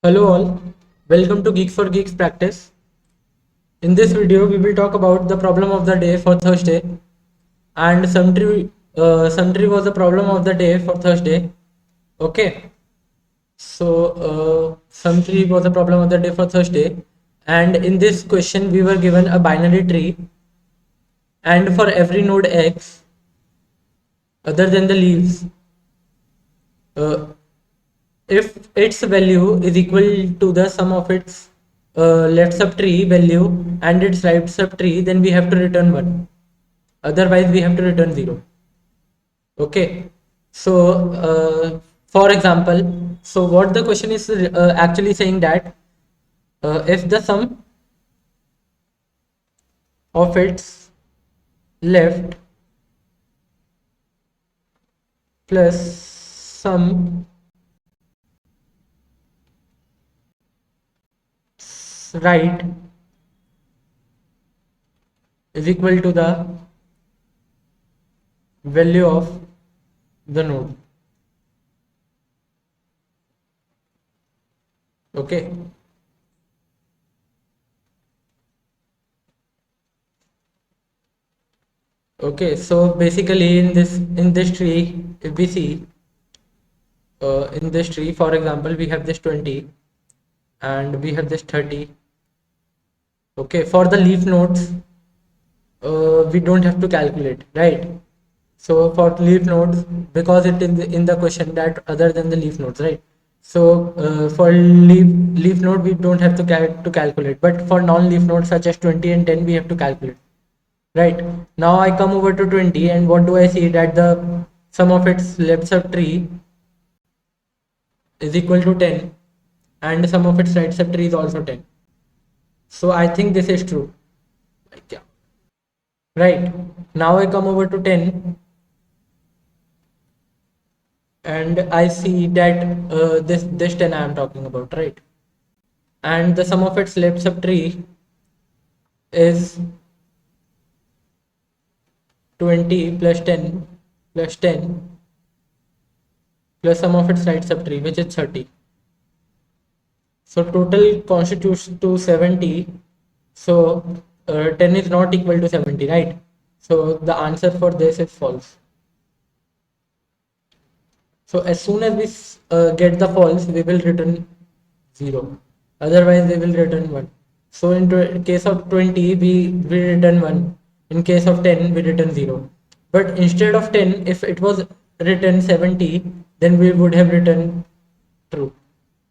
Hello all, welcome to Geeks for Geeks practice. In this video, we will talk about the problem of the day for Thursday, and sum tree was the problem of the day for Thursday. Okay, so sum tree was the problem of the day for Thursday, and in this question, we were given a binary tree, and for every node x other than the leaves, uh, if its value is equal to the sum of its left subtree value and its right subtree, then we have to return 1. Otherwise, we have to return 0. Okay. So, for example, so what the question is actually saying that if the sum of its left plus sum right is equal to the value of the node. Okay. Okay, so basically in this tree, if we see in this tree, for example, we have this 20 and we have this 30. Okay, for the leaf nodes, we don't have to calculate, right? So for leaf nodes, because it is in the question that other than the leaf nodes, right? So for leaf node, we don't have to calculate, but for non-leaf nodes such as 20 and 10, we have to calculate. Right. Now I come over to 20 and what do I see that the sum of its left subtree is equal to 10 and the sum of its right subtree is also 10. So I think this is true. Like, yeah. Right. Now I come over to 10 and I see that this 10 I am talking about, right? And the sum of its left subtree is 20 plus 10 plus 10 plus sum of its right subtree, which is 30. So total constitutes to 70. So 10 is not equal to 70, right? So the answer for this is false. So as soon as we get the false, we will return 0. Otherwise, we will return 1. So in case of 20, we return 1. In case of 10, we return 0. But instead of 10, if it was written 70, then we would have written true,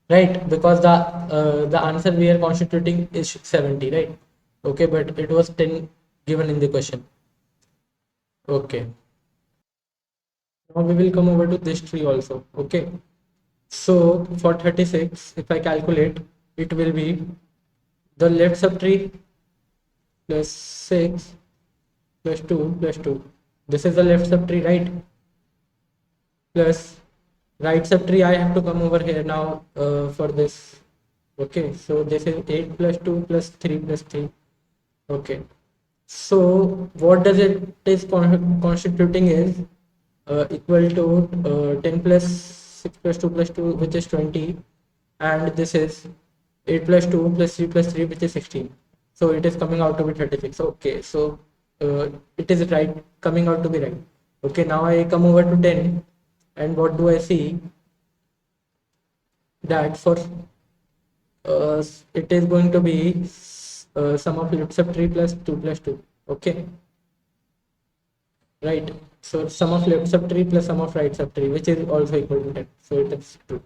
right? Because the answer we are constituting is 70, right? Okay, but it was 10 given in the question. Okay, now we will come over to this tree also. Okay, so for 36, if I calculate, it will be the left subtree plus 6 plus 2 plus 2. This is the left subtree, right? Plus right subtree, I have to come over here now for this. Okay, so this is 8 plus 2 plus 3 plus 3. Okay, so what does it is constituting is equal to 10 plus 6 plus 2 plus 2, which is 20, and this is 8 plus 2 plus 3 plus 3, which is 16. So it is coming out to be 36. Okay, so it is right, coming out to be right. Okay, now I come over to 10 and what do I see that for it is going to be sum of left sub 3 plus 2 plus 2. Okay, right. So sum of left sub 3 plus sum of right sub 3, which is also equal to 10. So it is true.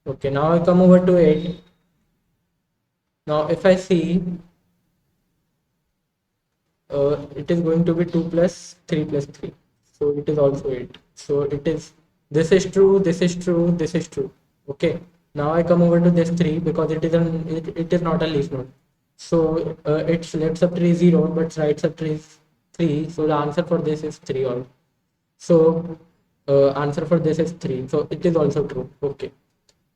Okay, now I come over to 8. Now if I see it is going to be 2 plus 3 plus 3. So it is also 8. So it is, this is true, this is true, this is true. Okay, now I come over to this 3 because it is not a leaf node. So its left subtree is 0 but right subtree is 3. So the answer for this is 3 all. So answer for this is 3. So it is also true. Okay,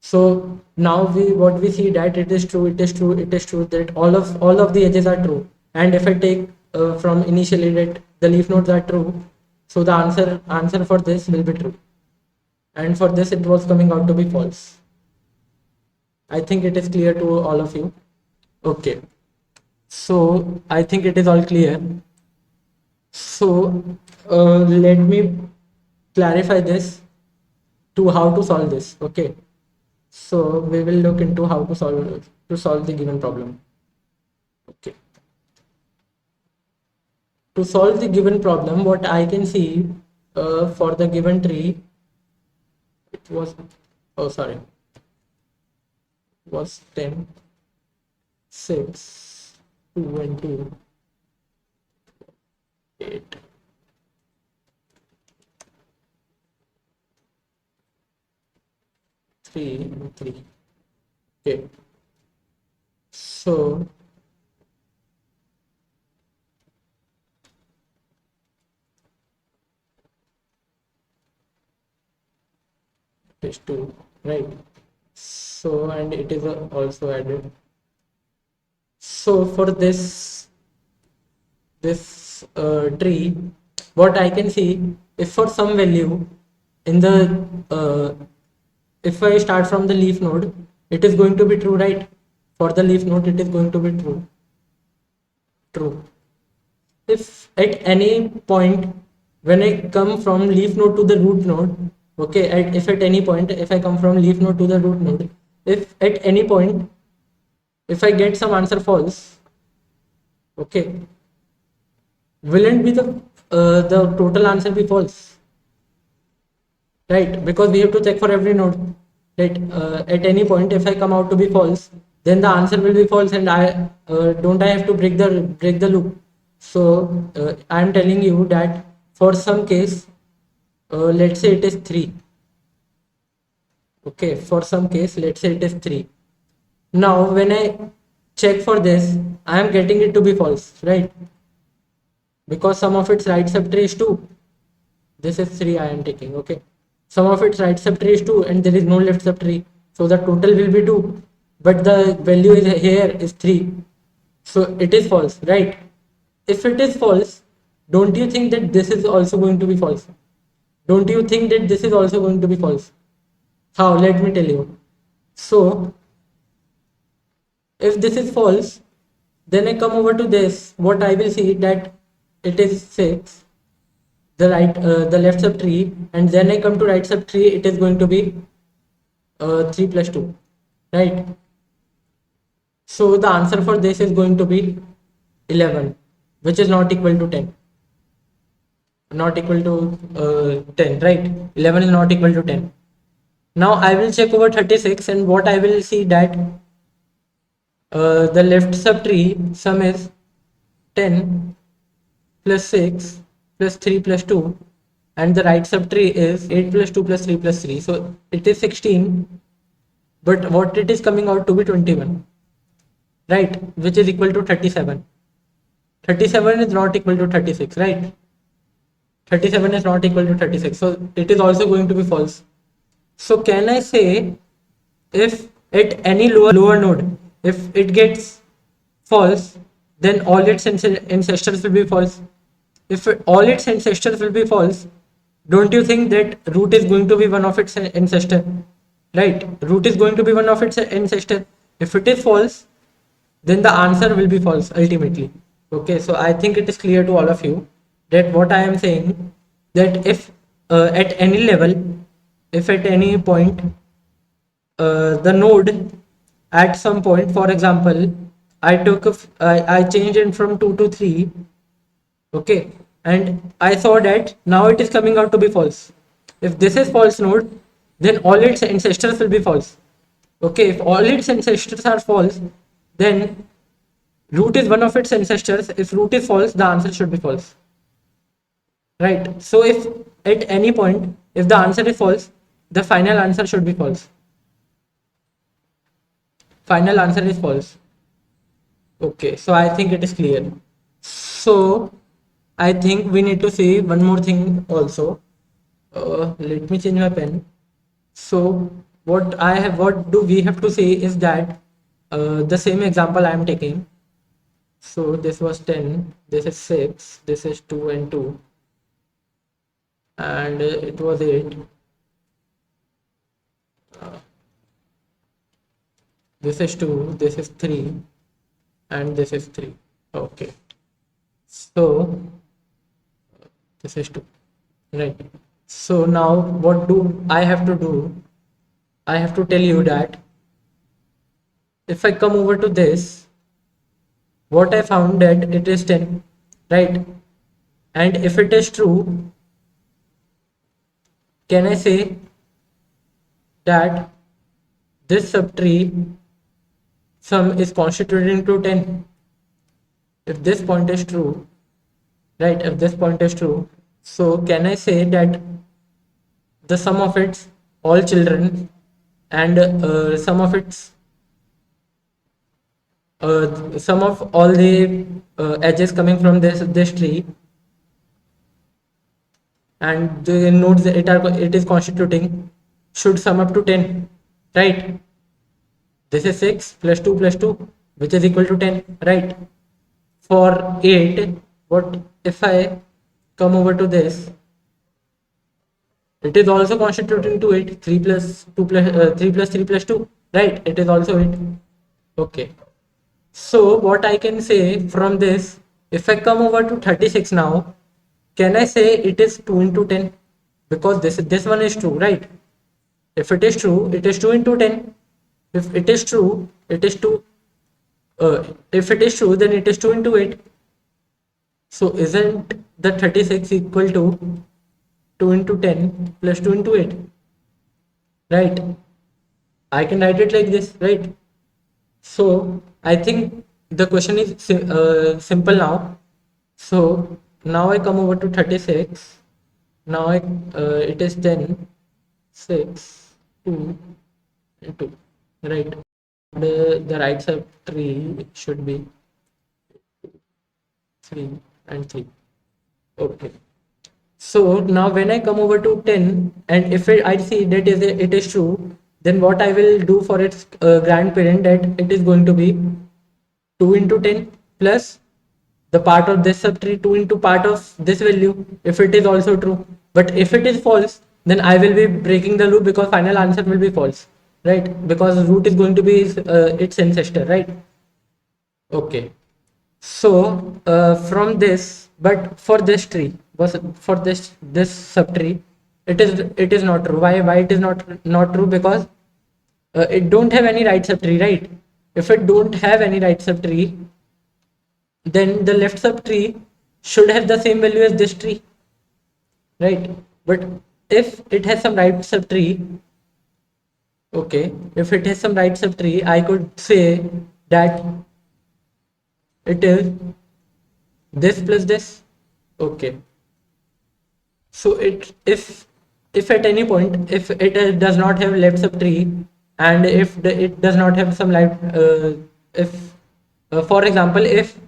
so now what we see that it is true, it is true, it is true that all of the edges are true. And if I take from initially that the leaf nodes are true, so the answer for this will be true, and for this it was coming out to be false. I think it is clear to all of you. Okay, so I think it is all clear. So let me clarify this to how to solve this. Okay, so we will look into how to solve the given problem. Okay, to solve the given problem, what I can see for the given tree, it was, oh sorry, was 10, 6, 2 and 2, 8, 3 and 3. Okay, so it is 2, right? So, and it is also added. So for this tree, what I can see, if for some value in the if I start from the leaf node, it is going to be true, right? For the leaf node, it is going to be true. True. If at any point when I come from leaf node to the root node, okay, if at any point if I come from leaf node to the root node, if at any point if I get some answer false, okay, wouldn't be the total answer be false, right? Because we have to check for every node, right? At any point if I come out to be false, then the answer will be false, and I don't I have to break the loop. So I am telling you that for some case, let's say it is 3. Okay, for some case let's say it is 3. Now when I check for this, I am getting it to be false, right? Because some of its right subtree is 2. This is 3 I am taking. Okay, some of its right subtree is 2 and there is no left subtree, so the total will be 2, but the value is here is 3, so it is false, right? If it is false, don't you think that this is also going to be false? Don't you think that this is also going to be false? How? Let me tell you. So if this is false, then I come over to this, what I will see that it is 6, the left subtree, and then I come to right subtree, it is going to be 3 plus 2, right? So the answer for this is going to be 11, which is not equal to 10, not equal to 10, right? 11 is not equal to 10. Now I will check over 36, and what I will see that the left subtree sum is 10 plus 6 plus 3 plus 2, and the right subtree is 8 plus 2 plus 3 plus 3, so it is 16, but what it is coming out to be 21, right? Which is equal to 37. 37 is not equal to 36, right? 37 is not equal to 36, so it is also going to be false. So can I say, if at any lower node, if it gets false, then all its ancestors will be false. If all its ancestors will be false, don't you think that root is going to be one of its ancestor, right? Root is going to be one of its ancestor. If it is false, then the answer will be false ultimately. Okay, so I think it is clear to all of you that what I am saying, that if at any level, if at any point the node at some point, for example, I changed it from 2 to 3, okay, and I saw that now it is coming out to be false. If this is false node, then all its ancestors will be false. Okay, if all its ancestors are false, then root is one of its ancestors. If root is false, the answer should be false, right? So if at any point if the answer is false, the final answer should be false. Final answer is false. Okay, so I think it is clear. So I think we need to say one more thing also. Let me change my pen. So what do we have to say is that the same example I am taking. So this was 10, this is 6, this is 2 and 2, and it was 8. This is 2, this is 3, and this is 3. Okay. So this is 2. Right. So now what do I have to do? I have to tell you that if I come over to this, what I found that it is 10, right? And if it is true, can I say that this subtree sum is constituted into 10? If this point is true, right? If this point is true, so can I say that the sum of its all children and sum of its sum of all the edges coming from this tree and the nodes it is constituting should sum up to 10, right? This is 6 plus 2 plus 2, which is equal to 10, right? For 8, what if I come over to this? It is also constituting to 8. 3 plus 2 plus 3 plus 3 plus 2, right? It is also 8. Okay. So what I can say from this, if I come over to 36 now, can I say it is 2 into 10? Because this one is true, right? If it is true, it is 2 into 10. If it is true, it is 2. If it is true, then it is 2 into 8. So isn't the 36 equal to 2 into 10 plus 2 into 8? Right? I can write it like this, right? So I think the question is simple now. So now I come over to 36. Now it is 10, 6, 2, and 2, right? The right sub tree should be 3 and 3. Okay. So now when I come over to 10 and if I see that it is true, then what I will do for its grandparent, that it is going to be 2 into 10 plus the part of this subtree 2 into part of this value if it is also true. But if it is false, then I will be breaking the loop because final answer will be false, right? Because root is going to be its ancestor, right? Okay. So from this, but for this tree, for this subtree, it is not true. Why it is not true? Because it don't have any right subtree, right? If it don't have any right subtree, then the left subtree should have the same value as this tree, right? But if it has some right subtree, okay, if it has some right subtree, I could say that it is this plus this. Okay. So if at any point if it does not have left subtree and if it does not have some if for example if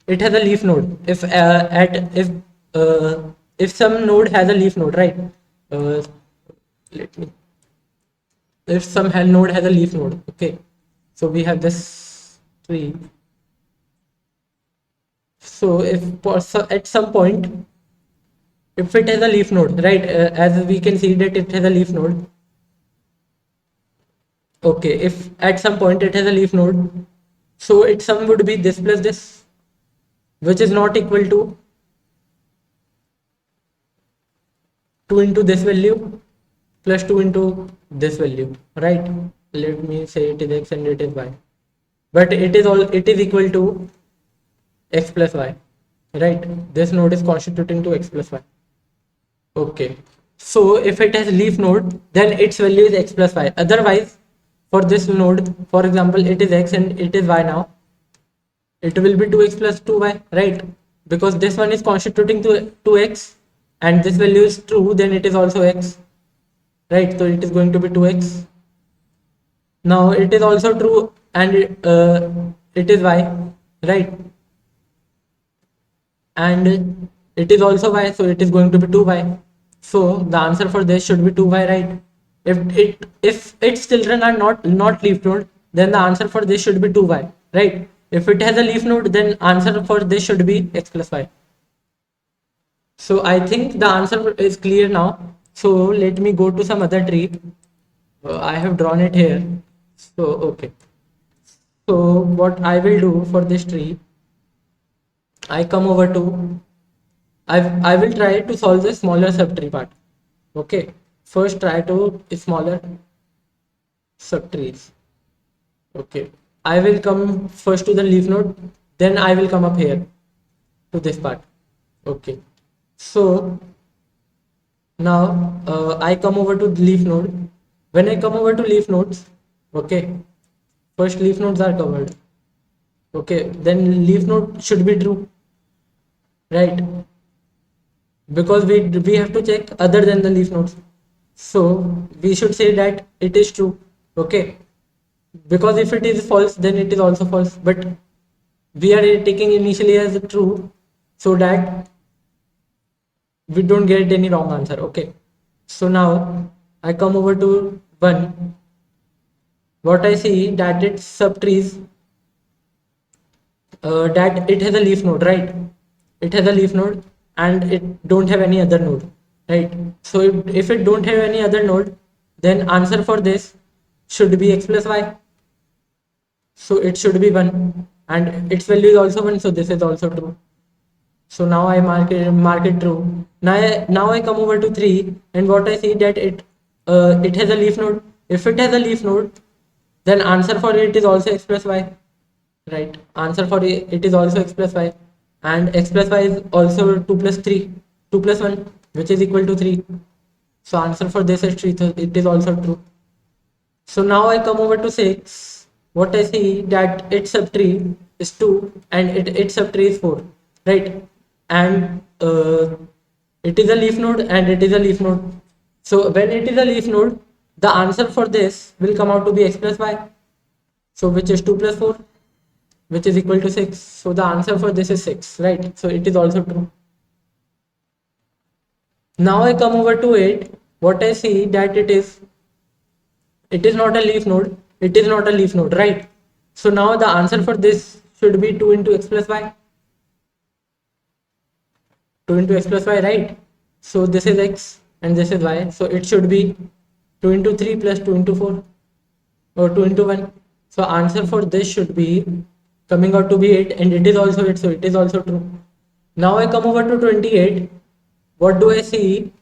it has a leaf node, if some node has a leaf node, right? uh, Let me, if some node has a leaf node, okay, so we have this tree. So so at some point if it has a leaf node, right, as we can see that it has a leaf node. Okay, if at some point it has a leaf node, so its sum would be this plus this, which is not equal to 2 into this value plus 2 into this value, right? Let me say it is x and it is y, but it is equal to x plus y, right? This node is constituting to x plus y. Okay, so if it has leaf node, then its value is x plus y. Otherwise, for this node, for example, it is x and it is y now, it will be 2x plus 2y, right? Because this one is constituting to 2x and this value is true, then it is also x, right? So it is going to be 2x. Now it is also true and it is y, right? And it is also y, so it is going to be 2y. So the answer for this should be 2y, right? If its children are not leaf node, then the answer for this should be 2y, right? If it has a leaf node, then answer for this should be x plus y. So I think the answer is clear now. So let me go to some other tree. I have drawn it here. So okay. So what I will do for this tree, I come over to, I will try to solve the smaller subtree part. Okay, first try to smaller subtrees. Okay, I will come first to the leaf node, then I will come up here to this part. Okay, so now I come over to the leaf node. When I come over to leaf nodes, okay, first leaf nodes are covered. Okay, then leaf node should be true, right? Because we have to check other than the leaf nodes. So we should say that it is true. Okay, because if it is false, then it is also false. But we are taking initially as true, so that we don't get any wrong answer. Okay, so now I come over to 1. What I see that its subtrees, that it has a leaf node, right? It has a leaf node and it don't have any other node, right? So if it don't have any other node, then answer for this should be x plus y. So it should be 1 and its value is also 1, so this is also true. So now I mark it true. Now I come over to 3, and what I see that it has a leaf node. If it has a leaf node, then answer for it is also x plus y, right? Answer for it is also x plus y, and x plus y is also 2 plus 3, 2 plus 1, which is equal to 3. So answer for this is 3, so it is also true. So now I come over to 6. What I see that its subtree is 2 and its subtree is 4, right? And it is a leaf node and it is a leaf node. So when it is a leaf node, the answer for this will come out to be x plus y. So which is 2 plus 4, which is equal to 6. So the answer for this is 6, right? So it is also true. Now I come over to 8. What I see that it is not a leaf node. It is not a leaf node, right? So now the answer for this should be 2 into x plus y. 2 into x plus y, right? So this is x and this is y. So it should be 2 into 3 plus 2 into 4, or 2 into 1. So answer for this should be coming out to be 8, and it is also 8. So it is also true. Now I come over to 28. What do I see?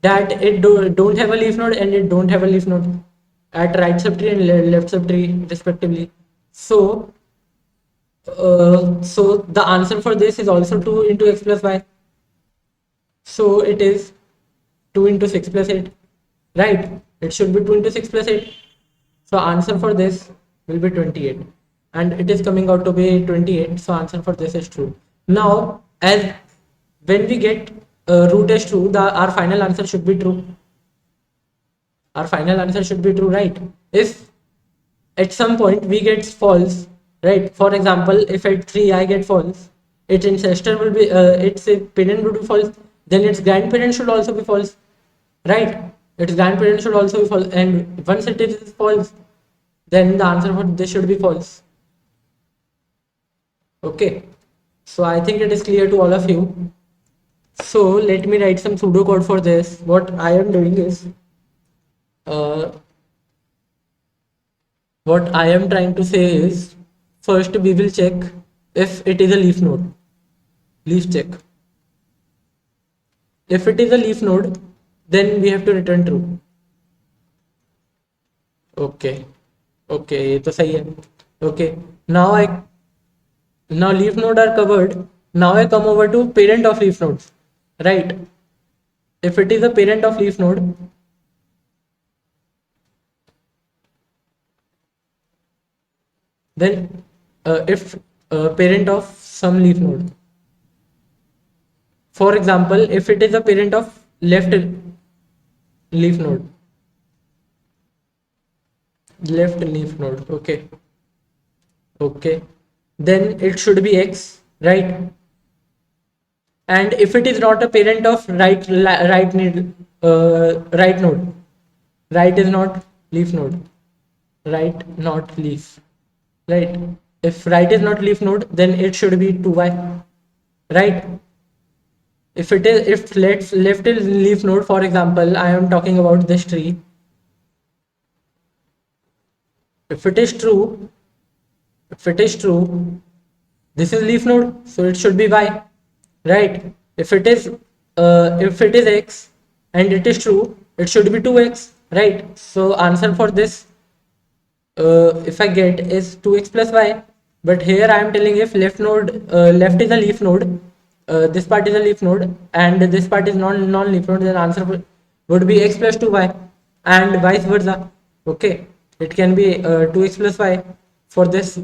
That it don't have a leaf node and it don't have a leaf node at right subtree and left subtree respectively. So so the answer for this is also 2 into x plus y. So it is 2 into 6 plus 8, right? It should be 2 into 6 plus 8. So answer for this will be 28, and it is coming out to be 28. So answer for this is true. Now, as when we get root as true, our final answer should be true. Our final answer should be true, right? If at some point we get false, right? For example, if at 3 I get false, its ancestor will be its parent will be false, then its grandparent should also be false, right? Its grandparent should also be false, and once it is false, then the answer for this should be false. Okay, so I think it is clear to all of you. So let me write some pseudocode for this. What I am doing is, uh, what I am trying to say is, first we will check if it is a leaf node. Leaf check. If it is a leaf node, then we have to return true. Okay, okay, ये तो सही है. Okay, now leaf node are covered. Now I come over to parent of leaf nodes, right? If it is a parent of leaf node, then if parent of some leaf node, for example, if it is a parent of left leaf node, okay, okay, then it should be x, right? And if it is not a parent of right right node, right is not leaf node, right not leaf, right? If right is not leaf node, then it should be 2y, right? If it is, if left is leaf node, for example, I am talking about this tree. If it is true, If it is true, this is leaf node, so it should be y, right? If it is x and it is true, it should be 2x, right? So answer for this, if I get, is 2x plus y. But here I am telling, if left is a leaf node, this part is a leaf node and this part is non leaf node, then answer would be x plus 2y and vice versa. Okay, it can be 2x plus y for this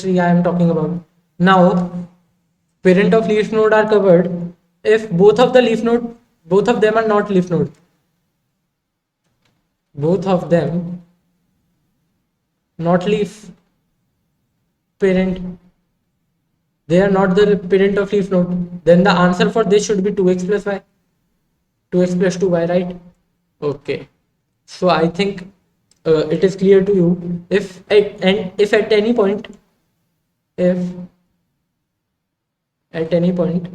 tree I am talking about. Now parent of leaf node are covered if both of them are not leaf node. Both of them not leaf parent, they are not the parent of leaf node, then the answer for this should be 2x plus y, 2x plus 2y, right? Okay, so I think it is clear to you. If at any point, if at any point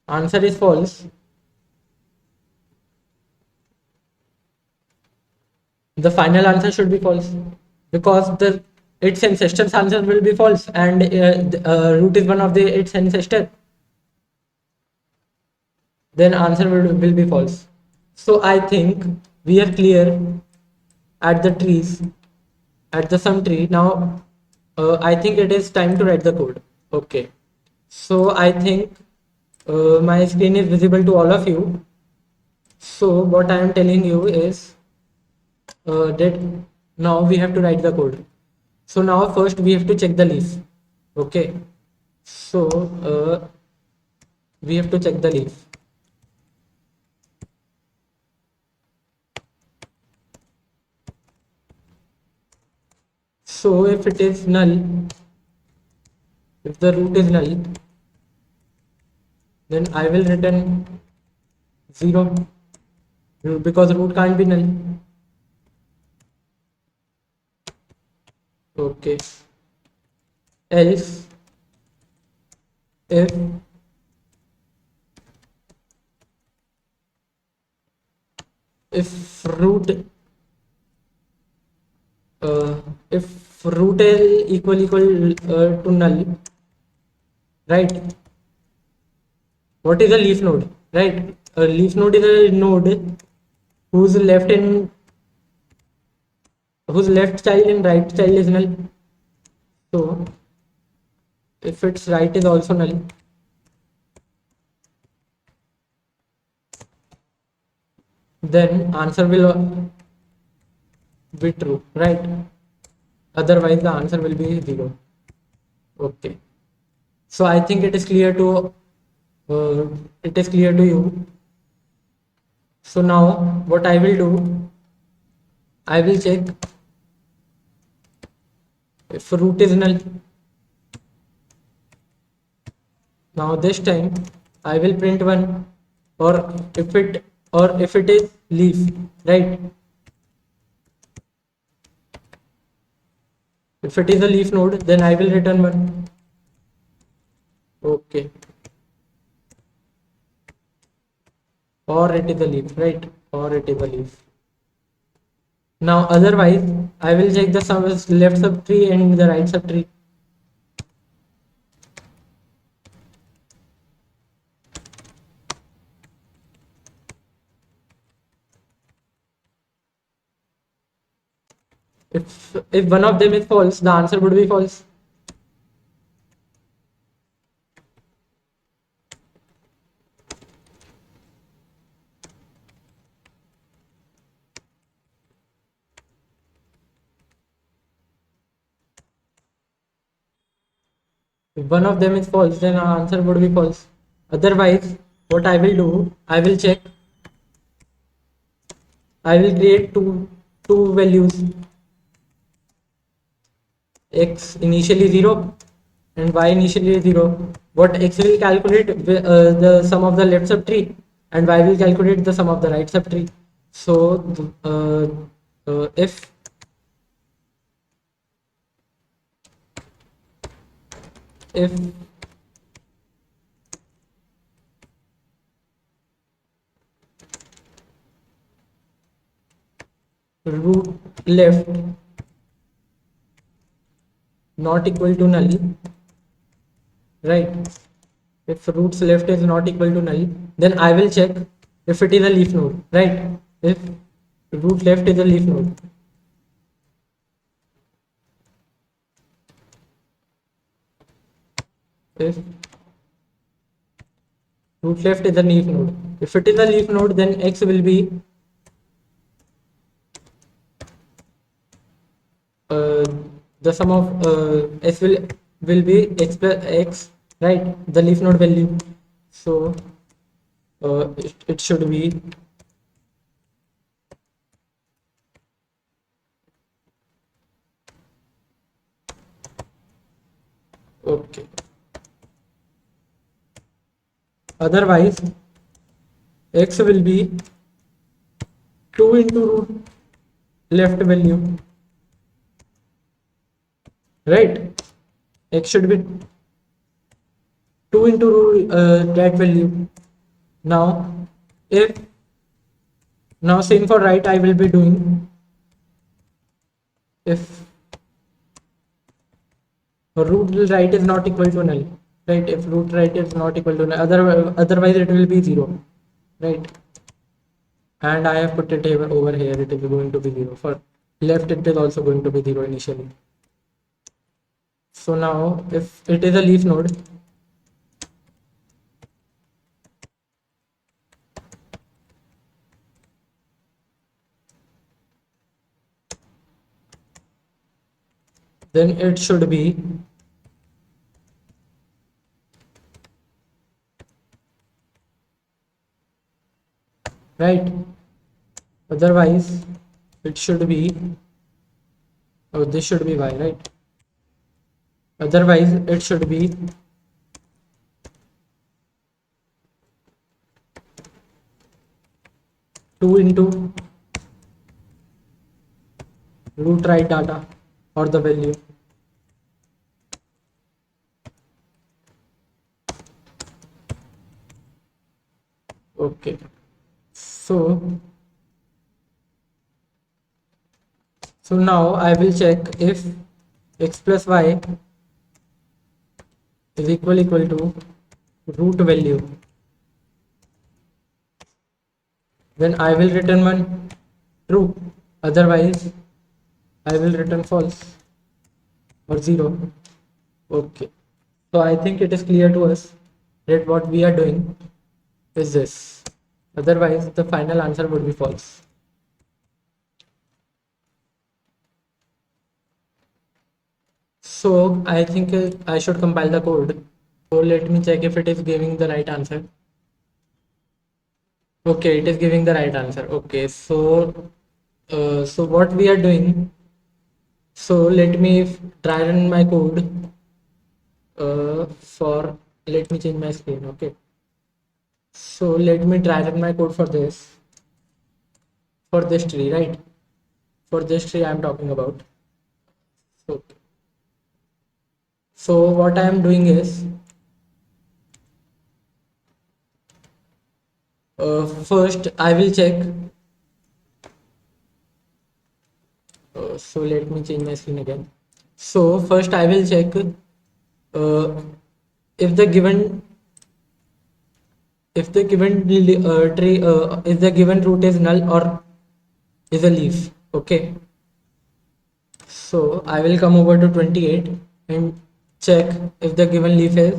answer is false, the final answer should be false, because the its ancestor's answer will be false, and root is one of its ancestor, then answer will be false. So I think we are clear at the trees, at the sum tree. Now I think it is time to write the code. Okay, so I think my screen is visible to all of you. So what I am telling you is that now we have to write the code. So now first we have to check the leaf. Okay, so we have to check the leaf. So if it is null, if the root is null, then I will return 0, because root can't be null. Okay, else if if root uh, if root is equal to null, right? What is a leaf node, right? A leaf node is a node whose left child and right child is null. So if its right is also null, then answer will be true, right? Otherwise the answer will be 0. Okay, so I think uh, it is clear to you. So now what I will do, I will check if root is null. Now this time I will print 1, or if it is leaf, right? If it is a leaf node, then I will return 1. Okay, or it is a leaf, right? Or it is a leaf. Now otherwise I will check the left subtree and the right subtree. If one of them is false, the answer would be false. If one of them is false, then our answer would be false. Otherwise, what I will do, I will check. I will create two values, x initially 0 and y initially 0. What x will calculate the sum of the left subtree, and y will calculate the sum of the right subtree. So if root left not equal to null, right? If roots left is not equal to null, then I will check if it is a leaf node, right? If root left is a leaf node, if root left is a leaf node, if it is a leaf node, then x will be uh, the sum of s will be x plus x, right? The leaf node value. So it should be okay. Otherwise, x will be 2 into root left value, right? X should be 2 into root that value. Now, if now same for right, I will be doing if root right is not equal to null, right? If root right is not equal to null, otherwise it will be 0, right? And I have put it over here, it is going to be 0. For left, it is also going to be 0 initially. So now, if it is a leaf node, then it should be right. Otherwise, it should be, oh, this should be y, right? Otherwise, it should be 2 into root right data or the value. Okay. So now I will check if x plus y is equal to root value. Then I will return one true. Otherwise, I will return false or 0. Okay. So I think it is clear to us that what we are doing is this. Otherwise, the final answer would be false. So I think I should compile the code. So let me check if it is giving the right answer. Okay, it is giving the right answer. Okay, so what we are doing. So let me try run my code. For let me change my screen. Okay. So let me try run my code for this tree, right? For this tree I am talking about. So what I am doing is first I will check. So let me change my screen again. So first I will check if the given tree if the given root is null or is a leaf. Okay. So I will come over to 28 and check if the given leaf is,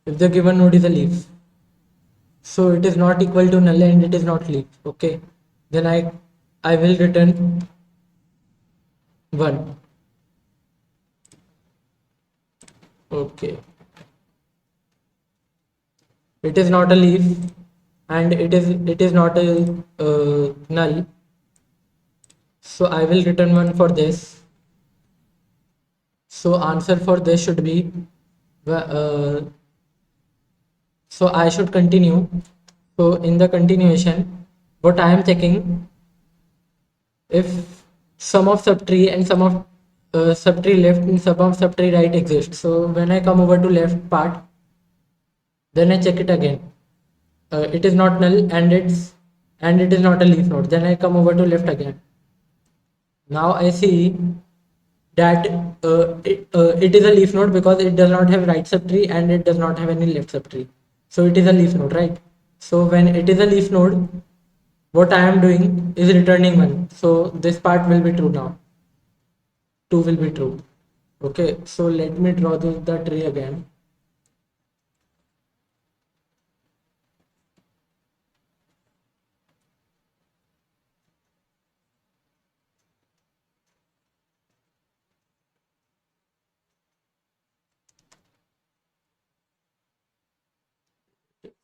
if the given node is a leaf. So it is not equal to null and it is not leaf. Okay. Then I will return 1. Okay. It is not a leaf and it is not a null. So I will return 1 for this. So answer for this should be so I should continue. So in the continuation, what I am checking if sum of subtree and sum of subtree left and sum of subtree right exist. So when I come over to left part, then I check it again. It is not null and it is not a leaf node. Then I come over to left again. Now I see that it is a leaf node because it does not have right subtree and it does not have any left subtree. So it is a leaf node, right? So when it is a leaf node, what I am doing is returning 1. So this part will be true now. 2 will be true. Okay, so let me draw the tree again.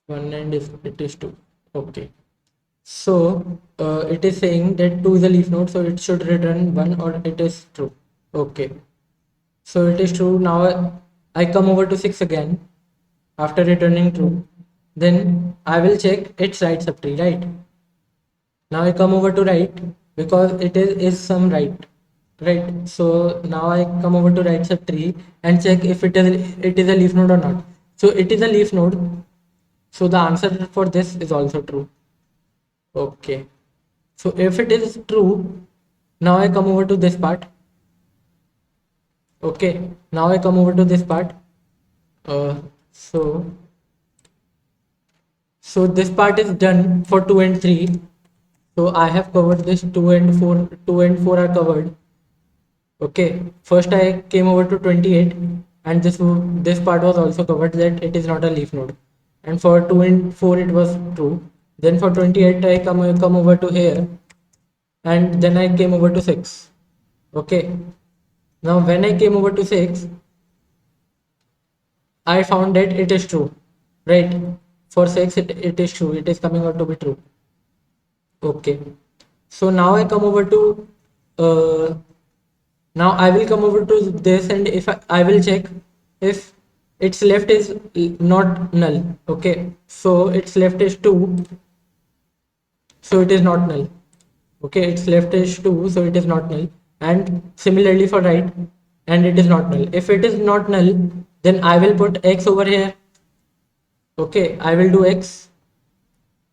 One and is it is 2. Okay. So it is saying that 2 is a leaf node, so it should return 1 or it is true. Okay. So it is true. Now I come over to 6 again after returning true. Then I will check its right subtree, right? Now I come over to right because is some right. So now I come over to right subtree and check if it is a leaf node or not. So it is a leaf node. So the answer for this is also true. Okay. So if it is true, now I come over to this part. Okay. Now I come over to this part. Uh, so so this part is done for 2 and 3. So I have covered this 2 and 4. 2 and 4 are covered. Okay. First I came over to 28 and this part was also covered that it is not a leaf node. And for 2 and 4 it was true. Then for 28 I come over to here and then I came over to 6. Okay. Now when I came over to 6, I found that it is true. Right? For 6 it is true. It is coming out to be true. Okay. So now I come over to now I will come over to this and if I will check if its left is not null. Okay. So its left is 2. So it is not null. Okay, its left is 2, so it is not null. And similarly for right, and it is not null. If it is not null, then I will put x over here. Okay, I will do x,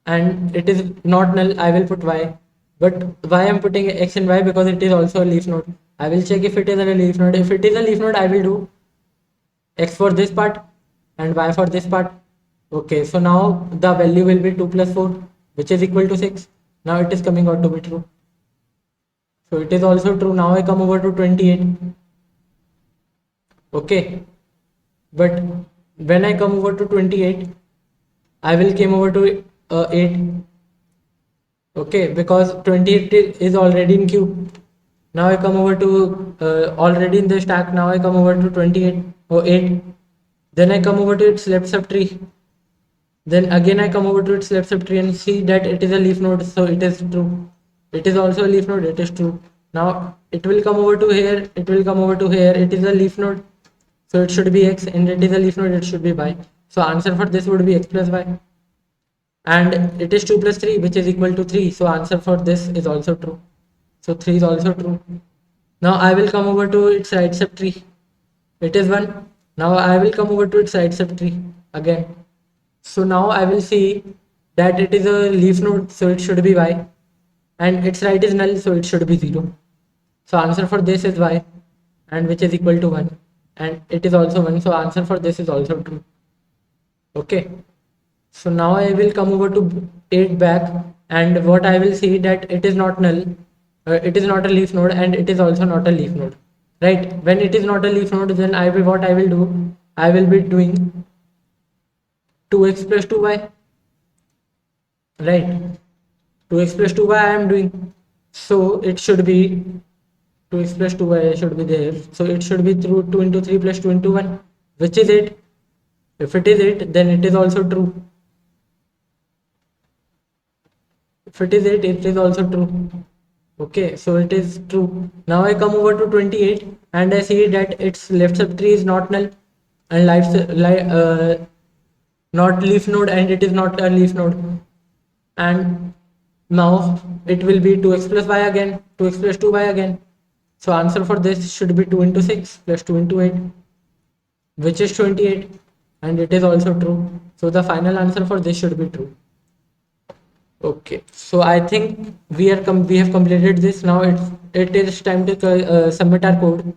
and it is not null, I will put y. But why I'm putting x and y? Because it is also a leaf node. I will check if it is a leaf node. If it is a leaf node, I will do x for this part and y for this part. Okay, so now the value will be 2 plus 4, which is equal to 6. Now it is coming out to be true. So it is also true. Now I come over to 28. Okay. But when I come over to 28, I will came over to 8. Okay. Because 28 is already in queue. Now I come over to already in the stack. Now I come over to 28 or 8. Then I come over to its left subtree. Then again I come over to its left subtree and see that it is a leaf node, so it is true. It is also a leaf node, it is true. Now it will come over to here, it will come over to here, it is a leaf node, so it should be x, and it is a leaf node, it should be y. So answer for this would be x plus y. And it is 2 plus 3, which is equal to 3, so answer for this is also true. So 3 is also true. Now I will come over to its right subtree. It is 1. Now I will come over to its right subtree again. So now I will see that it is a leaf node, so it should be y, and its right is null, so it should be 0. So answer for this is y, and which is equal to 1, and it is also 1, so answer for this is also true. Okay. So now I will come over to 8 back, and what I will see that it is not null, it is not a leaf node, and it is also not a leaf node. Right? When it is not a leaf node, then what I will do, I will be doing 2x plus 2y. Right? 2x plus 2y I am doing. So it should be 2x plus 2y should be there. So it should be through 2 into 3 plus 2 into 1, which is 8. If it is 8, then it is also true. If it is 8, it is also true. Okay, so it is true. Now I come over to 28 and I see that its left subtree is not null and not leaf node, and it is not a leaf node. And now it will be 2x plus y again, 2x plus 2y again. So answer for this should be 2 into 6 plus 2 into 8, which is 28, and it is also true. So the final answer for this should be true. Okay, so I think we have completed this. Now it is time to submit our code.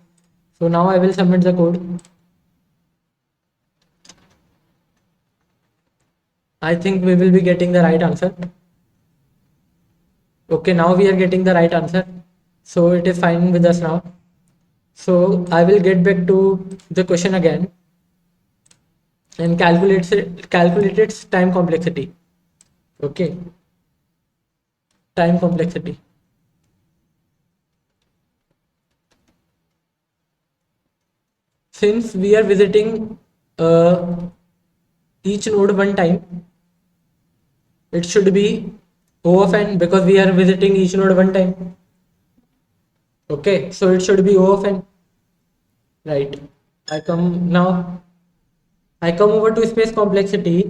So now I will submit the code. I think we will be getting the right answer. Okay, now we are getting the right answer. So it is fine with us now. So I will get back to the question again and calculate its time complexity. Okay, time complexity. Since we are visiting each node one time, it should be O of n because we are visiting each node one time. Okay, so it should be O of n. Right. I come now. I come over to space complexity.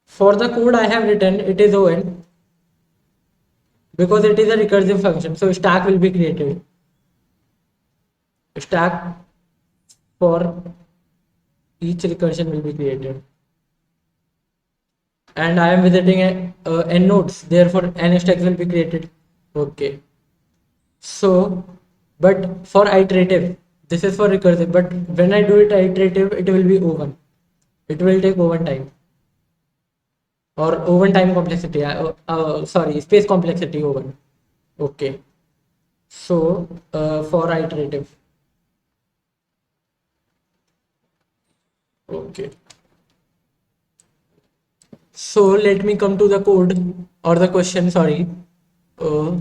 For the code I have written, it is On because it is a recursive function. So stack will be created. Stack for each recursion will be created. And I am visiting n nodes, therefore n stacks will be created. Okay. So, but for iterative, this is for recursive, but when I do it iterative, it will be O1. It will take O1 time or O1 time complexity. Sorry, space complexity O1. Okay. So, for iterative. Okay. So let me come to the code or the question. Sorry. Uh,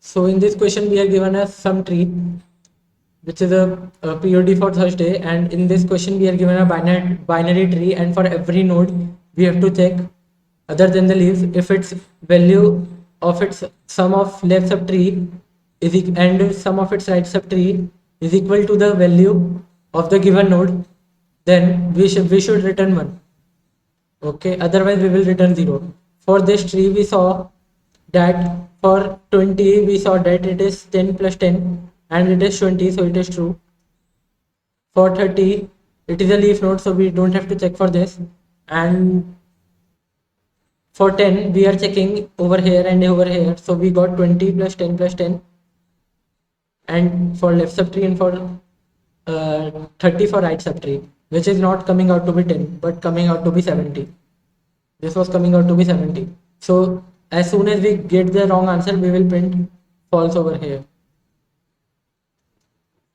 so in this question, we are given as some tree, which is a POD for Thursday, and in this question, we are given a binary tree, and for every node, we have to check other than the leaves if its value of its sum of left subtree and sum of its right subtree is equal to the value of the given node, then we should return 1. Okay, otherwise we will return 0. For this tree, we saw that for 20, we saw that it is 10 plus 10 and it is 20, so it is true. For 30, it is a leaf node, so we don't have to check for this. And for 10, we are checking over here and over here, so we got 20 plus 10 plus 10. And for left subtree and for 30 for right subtree, which is not coming out to be 10 but coming out to be 70. This was coming out to be 70. So as soon as we get the wrong answer, we will print false over here.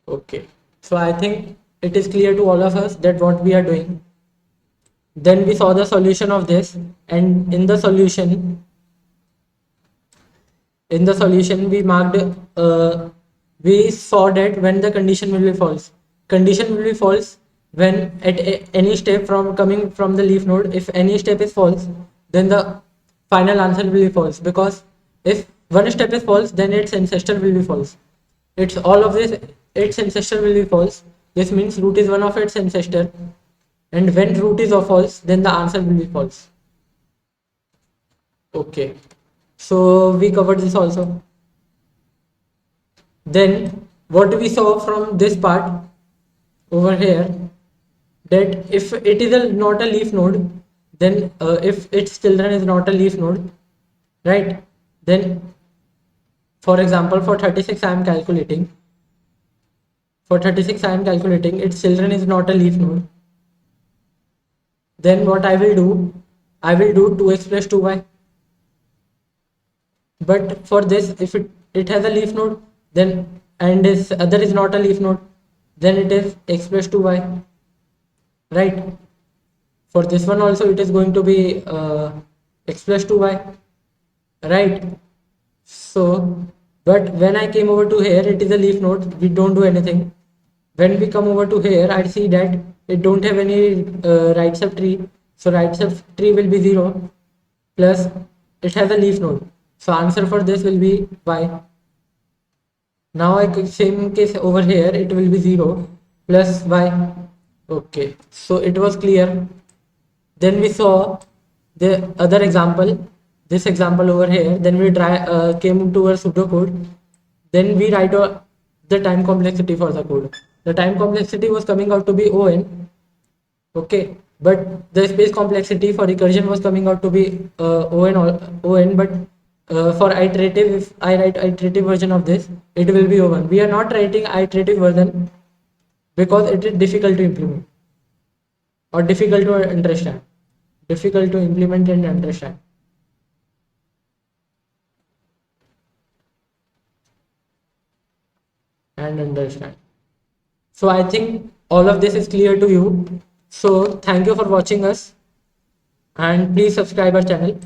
Okay. So I think it is clear to all of us that what we are doing. Then we saw the solution of this, and in the solution we marked we saw that when the condition will be false. Condition will be false when at any step from coming from the leaf node, if any step is false, then the final answer will be false, because if one step is false, then its ancestor will be false. It's all of this, its ancestor will be false. This means root is one of its ancestor, and when root is of false, then the answer will be false. Okay, so we covered this also. Then what we saw from this part over here, that if it is not a leaf node, then if its children is not a leaf node, right, then for example for 36 I am calculating, its children is not a leaf node, then what I will do, 2x plus 2y. But for this, if it has a leaf node, then and this other is not a leaf node, then it is x plus 2y, right? For this one also it is going to be x plus 2y, right? So, but when I came over to here, it is a leaf node, we don't do anything. When we come over to here, I see that it don't have any right subtree, so right subtree will be 0, plus it has a leaf node, so answer for this will be y. Now same case over here, it will be 0 plus y. Okay, so it was clear. Then we saw the other example, this example over here. Then we came to our pseudocode. Then we write the time complexity for the code. The time complexity was coming out to be On. Okay, but the space complexity for recursion was coming out to be on, but for iterative, if I write iterative version of this, it will be O1. We are not writing iterative version because it is difficult to implement or difficult to understand, difficult to implement and understand. And understand. So I think all of this is clear to you. So thank you for watching us and please subscribe our channel.